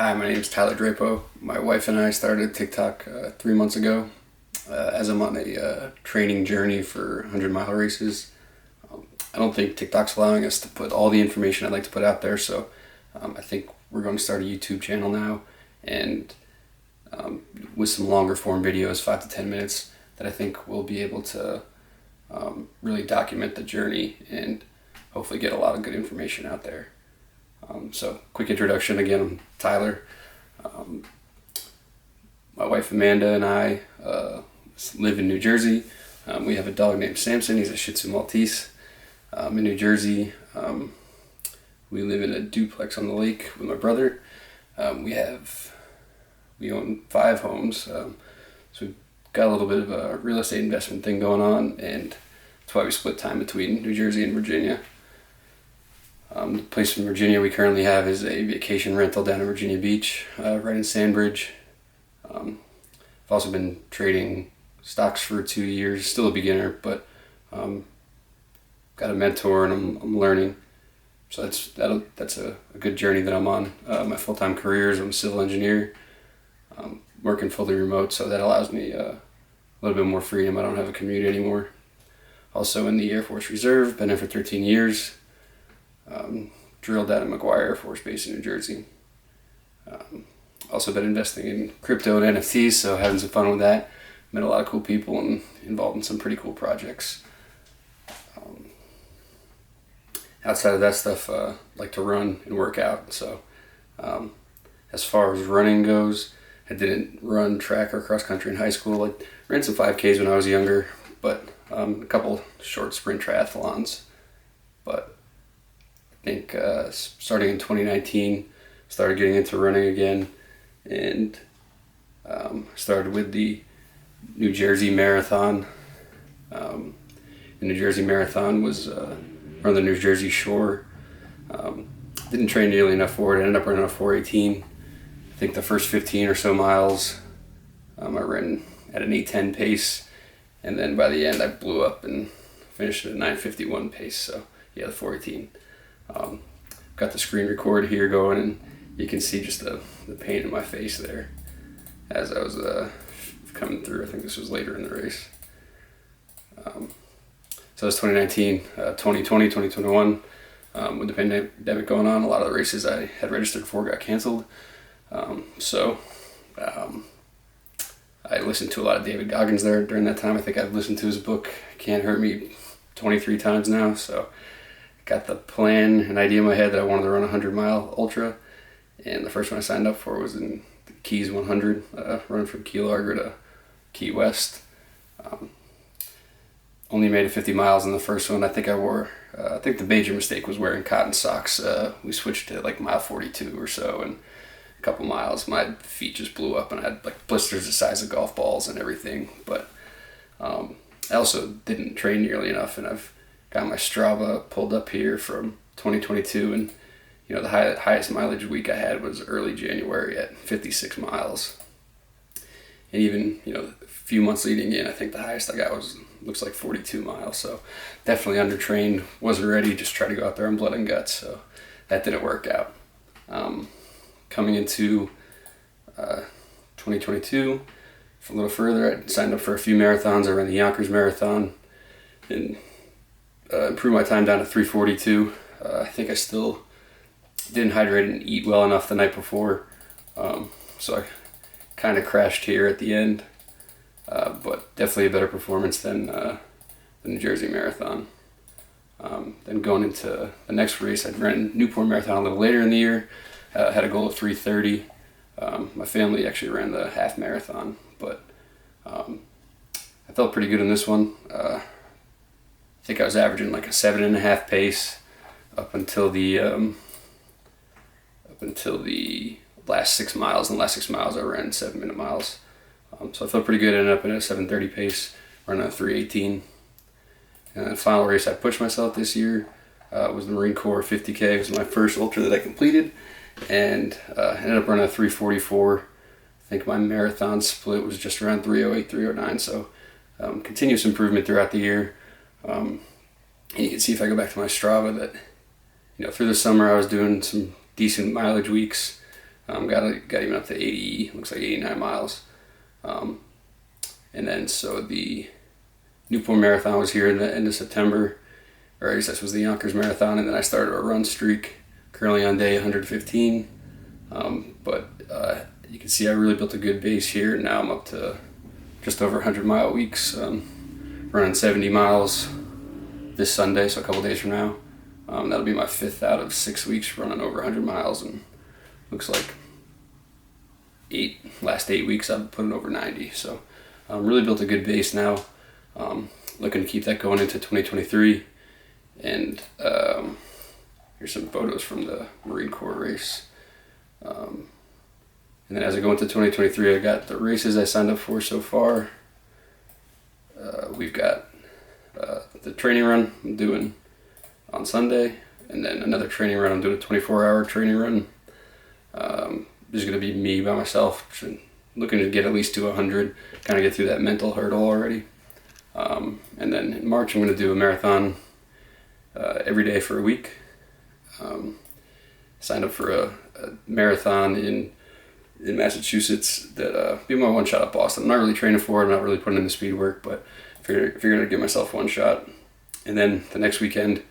Hi, my name is Tyler Drapo. My wife and I started TikTok 3 months ago as I'm on a training journey for 100-mile races. I don't think TikTok's allowing us to put all the information I'd like to put out there, so I think we're going to start a YouTube channel now, and with some longer form videos, 5 to 10 minutes, that I think we'll be able to really document the journey and hopefully get a lot of good information out there. So, quick introduction again, I'm Tyler. My wife Amanda and I live in New Jersey. We have a dog named Samson, he's a Shih Tzu Maltese. In New Jersey, we live in a duplex on the lake with my brother. We own 5 homes, so we've got a little bit of a real estate investment thing going on, and that's why we split time between New Jersey and Virginia. The place in Virginia we currently have is a vacation rental down in Virginia Beach, right in Sandbridge. I've also been trading stocks for 2 years, still a beginner, but got a mentor and I'm learning. So that's a good journey that I'm on. My full-time career is I'm a civil engineer, working fully remote, so that allows me a little bit more freedom. I don't have a commute anymore. Also in the Air Force Reserve, been there for 13 years. Drilled out at McGuire Air Force Base in New Jersey. Also been investing in crypto and NFTs, so having some fun with that. Met a lot of cool people and involved in some pretty cool projects. Outside of that stuff, like to run and work out. So as far as running goes, I didn't run track or cross country in high school. I ran some 5Ks when I was younger, but a couple short sprint triathlons. But I think starting in 2019, started getting into running again, and started with the New Jersey Marathon. The New Jersey Marathon was on the New Jersey shore. Didn't train nearly enough for it. I ended up running a 4:18. I think the first 15 or so miles I ran at an 8:10 pace, and then by the end I blew up and finished at a 9:51 pace. So yeah, the 4:18. Got the screen record here going, and you can see just the pain in my face there as I was coming through. I think this was later in the race. So it's 2019, 2020, 2021. With the pandemic going on, a lot of the races I had registered for got canceled. So I listened to a lot of David Goggins there during that time. I think I've listened to his book, Can't Hurt Me, 23 times now. So got the plan, an idea in my head that I wanted to run a 100-mile ultra, and the first one I signed up for was in the Keys 100, running from Key Largo to Key West. Only made it 50 miles in the first one. I think the major mistake was wearing cotton socks. We switched to like mile 42 or so, and a couple miles my feet just blew up and I had like blisters the size of golf balls and everything. But I also didn't train nearly enough, and I've got my Strava pulled up here from 2022, and the highest mileage week I had was early January at 56 miles. And even a few months leading in, I think the highest I got looks like 42 miles. So definitely undertrained, wasn't ready, just tried to go out there on blood and guts. So that didn't work out. Coming into 2022, a little further, I signed up for a few marathons. I ran the Yonkers Marathon and improved my time down to 3:42. I think I still didn't hydrate and eat well enough the night before, so I kind of crashed here at the end, but definitely a better performance than the New Jersey Marathon. Then going into the next race, I ran Newport Marathon a little later in the year. Had a goal of 3:30. My family actually ran the half marathon, but I felt pretty good in this one. I think I was averaging like a 7.5 pace up until the last 6 miles. In the last 6 miles, I ran 7-minute miles. So I felt pretty good. Ended up in a 7:30 pace, running a 3:18. And then the final race I pushed myself this year was the Marine Corps 50K. It was my first ultra that I completed, and ended up running a 3:44. I think my marathon split was just around 3:08, 3:09. So continuous improvement throughout the year. And you can see if I go back to my Strava that through the summer I was doing some decent mileage weeks. Got even up to 80, looks like 89 miles. And then so the Newport Marathon was here in the end of September, or I guess this was the Yonkers Marathon, and then I started a run streak, currently on day 115. But you can see I really built a good base here. Now I'm up to just over 100-mile weeks, running 70 miles this Sunday, so a couple days from now. That'll be my 5th out of 6 weeks running over 100 miles, and looks like last 8 weeks I've put it over 90. So really built a good base now. Looking to keep that going into 2023. And here's some photos from the Marine Corps race. And then as I go into 2023, I got the races I signed up for so far. We've got the training run I'm doing on Sunday, and then another training run. I'm doing a 24-hour training run. This is going to be me by myself, looking to get at least to 100, kind of get through that mental hurdle already. And then in March, I'm going to do a marathon every day for a week. Signed up for a marathon in Massachusetts that be my one shot at Boston. I'm not really training for it, I'm not really putting in the speed work, but figured I'd give myself one shot. And then the next weekend,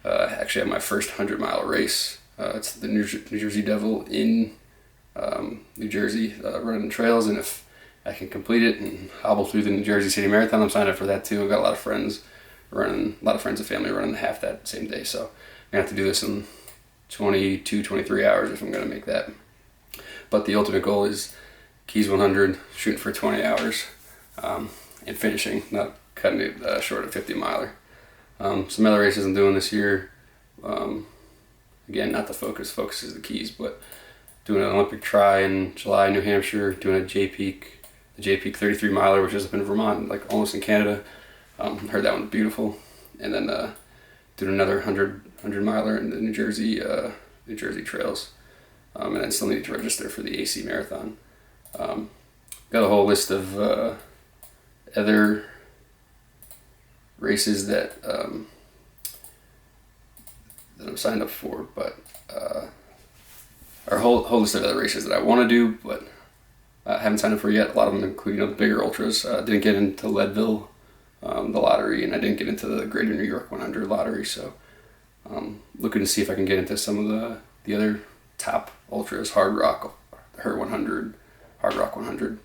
I actually have my first 100-mile race. It's the New Jersey Devil in New Jersey, running trails, and if I can complete it and hobble through the New Jersey City Marathon, I'm signed up for that too. I've got a lot of friends and family running the half that same day, so I'm gonna have to do this in 22, 23 hours if I'm gonna make that. But the ultimate goal is Keys 100, shooting for 20 hours, and finishing, not cutting it short of 50-miler. Some other races I'm doing this year, again, not the focus is the Keys, but doing an Olympic try in July, New Hampshire, doing the J Peak 33-miler, which is up in Vermont, like almost in Canada. Heard that one's beautiful. And then doing another 100-miler in the New Jersey trails. And then still need to register for the AC Marathon. Got a whole list of other races that I'm signed up for, but or a whole list of other races that I want to do, but I haven't signed up for yet. A lot of them include the bigger ultras. Didn't get into Leadville, the lottery, and I didn't get into the Greater New York 100 lottery, so looking to see if I can get into some of the other top ultras, Hard Rock 100, Hard Rock 100,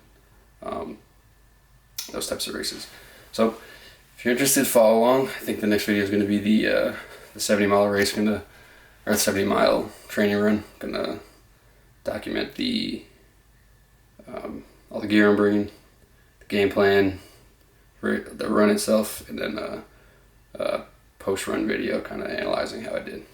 those types of races. So if you're interested, follow along. I think the next video is going to be the 70-mile race, or the 70-mile training run. Gonna document all the gear I'm bringing, the game plan, the run itself, and then post-run video kind of analyzing how I did.